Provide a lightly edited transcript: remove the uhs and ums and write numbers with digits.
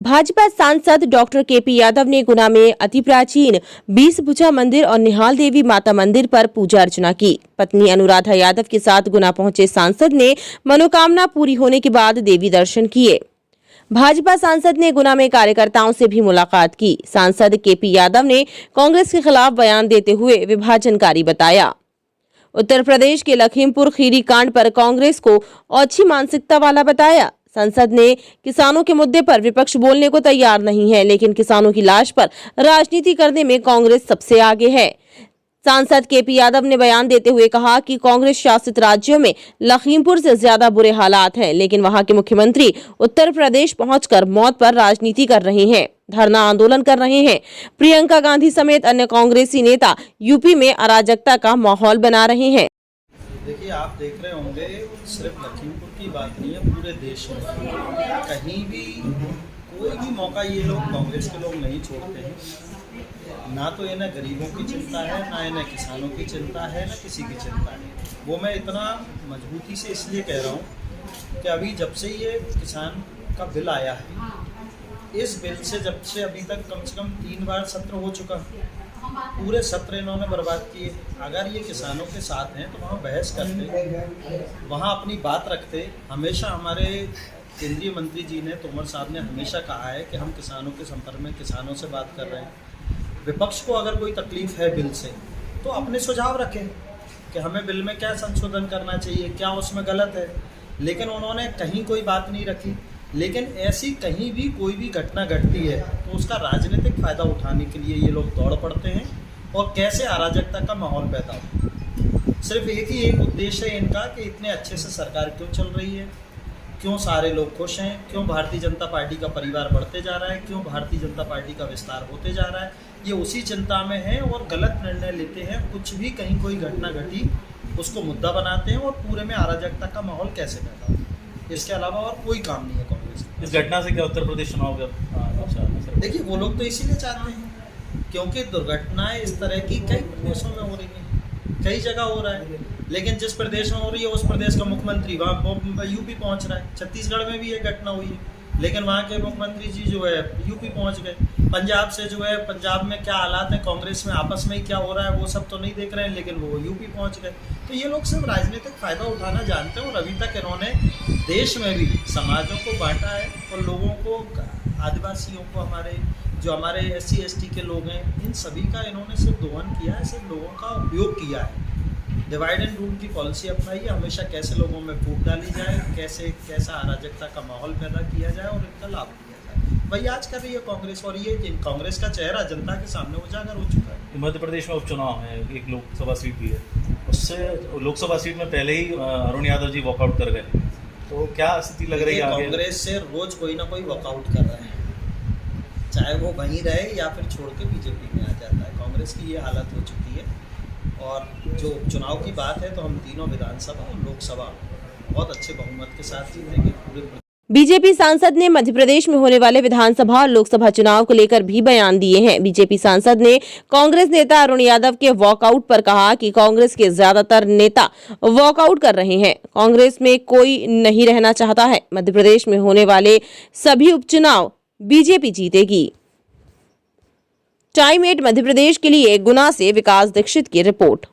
भाजपा सांसद doctor KP Yadav ने गुना में अति प्राचीन 20 भुजा मंदिर और निहाल देवी माता मंदिर पर पूजा अर्चना की। पत्नी अनुराधा यादव के साथ गुना पहुंचे सांसद ने मनोकामना पूरी होने के बाद देवी दर्शन किए। भाजपा सांसद ने गुना में कार्यकर्ताओं से भी मुलाकात की। सांसद केपी यादव ने कांग्रेस के खिलाफ बयान देते हुए विभाजनकारी बताया। उत्तर प्रदेश के लखीमपुर खीरी कांड पर कांग्रेस को ओछी मानसिकता वाला बताया। संसद ने किसानों के मुद्दे पर विपक्ष बोलने को तैयार नहीं है, लेकिन किसानों की लाश पर राजनीति करने में कांग्रेस सबसे आगे है। सांसद केपी यादव ने बयान देते हुए कहा कि कांग्रेस शासित राज्यों में लखीमपुर से ज्यादा बुरे हालात हैं, लेकिन वहां के मुख्यमंत्री उत्तर प्रदेश पहुंचकर मौत पर राजनीति कर रहे हैं, धरना आंदोलन कर रहे हैं। प्रियंका गांधी समेत अन्य कांग्रेसी नेता यूपी में अराजकता का माहौल बना रहे हैं। देखिए, आप देख रहे होंगे सिर्फ लखीमपुर की बात नहीं है, पूरे देश में कहीं भी कोई भी मौका ये लोग कांग्रेस के लोग नहीं छोड़ते हैं। ना तो इन्हें गरीबों की चिंता है, ना इन्हें किसानों की चिंता है, ना किसी की चिंता है। वो मैं इतना मजबूती से इसलिए कह रहा हूँ कि अभी जब से ये किसान का बिल आया है, इस बिल से जब से अभी तक कम से कम 3 बार सत्र हो चुका है। पूरे सत्र इन्होंने बर्बाद किए। अगर ये किसानों के साथ हैं तो वहाँ बहस करते, वहाँ अपनी बात रखते। हमेशा हमारे केंद्रीय मंत्री जी ने, तोमर साहब ने हमेशा कहा है कि हम किसानों के संपर्क में, किसानों से बात कर रहे हैं। विपक्ष को अगर कोई तकलीफ है बिल से तो अपने सुझाव रखें कि हमें बिल में क्या संशोधन करना चाहिए, क्या उसमें गलत है। लेकिन उन्होंने कहीं कोई बात नहीं रखी। लेकिन ऐसी कहीं भी कोई भी घटना घटती है तो उसका राजनीतिक फ़ायदा उठाने के लिए ये लोग दौड़ पड़ते हैं और कैसे अराजकता का माहौल पैदा हो। सिर्फ एक उद्देश्य है इनका कि इतने अच्छे से सरकार क्यों चल रही है, क्यों सारे लोग खुश हैं, क्यों भारतीय जनता पार्टी का परिवार बढ़ते जा रहा है, क्यों भारतीय जनता पार्टी का विस्तार होते जा रहा है। ये उसी चिंता में है और गलत निर्णय लेते हैं। कुछ भी कहीं कोई घटना घटी उसको मुद्दा बनाते हैं और पूरे में अराजकता का माहौल कैसे पैदा हो। इसके अलावा और कोई काम नहीं है कांग्रेस। इस घटना से क्या उत्तर प्रदेश चुनाव का देखिए, वो लोग तो इसीलिए चाहते हैं क्योंकि दुर्घटनाएं इस तरह की कई प्रदेशों में हो रही हैं, कई जगह हो रहा है। लेकिन जिस प्रदेश में हो रही है उस प्रदेश का मुख्यमंत्री वहाँ यूपी पहुँच रहा है। छत्तीसगढ़ में भी ये घटना हुई है, लेकिन वहाँ के मुख्यमंत्री जी जो है यूपी पहुँच गए। पंजाब से जो है, पंजाब में क्या हालात हैं, कांग्रेस में आपस में ही क्या हो रहा है वो सब तो नहीं देख रहे हैं, लेकिन वो यूपी पहुँच गए। तो ये लोग सिर्फ राजनीतिक फ़ायदा उठाना जानते हैं और अभी तक इन्होंने देश में भी समाजों को बांटा है और लोगों को, आदिवासियों को, हमारे SC ST के लोग हैं, इन सभी का इन्होंने सिर्फ दोहन किया है, सिर्फ लोगों का उपयोग किया है। डिवाइड एंड रूल की पॉलिसी अपनाई है। हमेशा कैसे लोगों में फूट डाली जाए, कैसा अराजकता का माहौल पैदा किया जाए और इनका लाभ लिया जाए, वही आज कर रही है कांग्रेस। और ये कांग्रेस का चेहरा जनता के सामने उजागर हो चुका है। मध्य प्रदेश में उपचुनाव है, एक लोकसभा सीट भी है, उससे लोकसभा सीट में पहले ही अरुण यादव जी वॉकआउट कर गए, तो क्या स्थिति लग रही है? कांग्रेस से रोज कोई ना कोई वॉकआउट कर रहे हैं, चाहे वो वहीं रहे या फिर छोड़ के बीजेपी में आ जाता है। कांग्रेस की ये हालत हो चुकी है। और जो चुनाव की बात है तो हम तीनों विधानसभा और लोकसभा बहुत अच्छे बहुमत के साथ जीतेंगे। पूरे बीजेपी सांसद ने मध्य प्रदेश में होने वाले विधानसभा और लोकसभा चुनाव को लेकर भी बयान दिए हैं। बीजेपी सांसद ने कांग्रेस नेता अरुण यादव के वॉकआउट पर कहा कि कांग्रेस के ज्यादातर नेता वॉकआउट कर रहे हैं, कांग्रेस में कोई नहीं रहना चाहता है। मध्य प्रदेश में होने वाले सभी उपचुनाव बीजेपी जीतेगी। टाइम 8 मध्य प्रदेश के लिए गुना से विकास दीक्षित की रिपोर्ट।